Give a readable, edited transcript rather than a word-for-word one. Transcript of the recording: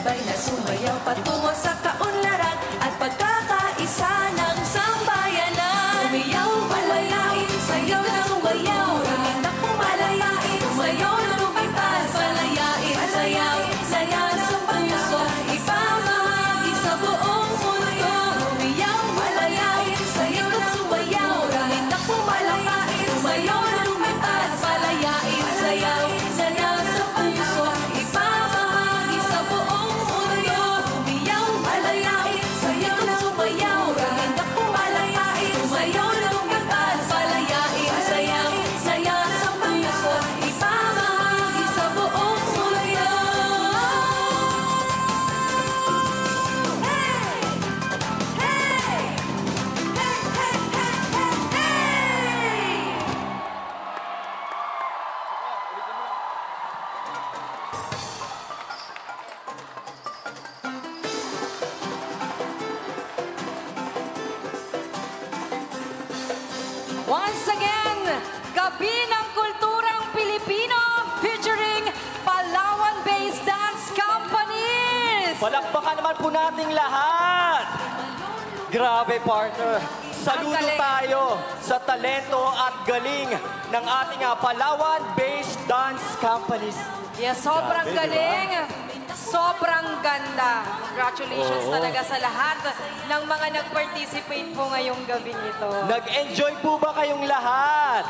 sabay na sumayaw patungo sa kaunlaran at pagkakaisa ng sambayanan. Umiyaw, palayain, sayaw na sumayaw, umitak pumalayain, sumayaw na lumipad, palayain, sayaw, saya sa puso, ipamahagi sa buong mundo. Umiyaw, palayain, sayaw na sumayaw, umitak pumalayain, sumayaw na lumipad, palayain, sayaw, saya sa puso, ipamahagi sa buong mundo. Umiyaw, palayain, sayaw na sumayaw, umitak pumalayain, sumayaw na lumipad, palayain, sayaw, saya sa puso, ipamahagi sa buong mundo. Once again, Gabi ng Kulturang Pilipino featuring Palawan-based dance companies. Palakpakan naman po nating lahat. Grabe, partner. Saludo galing. tayo sa talento at galing ng ating Palawan-based dance companies. Yes, sobrang Grabe, di ba? galing. Sobrang ganda. Congratulations Oo. talaga sa lahat ng mga nag-participate po ngayong gabi nito. Nag-enjoy po ba kayong lahat?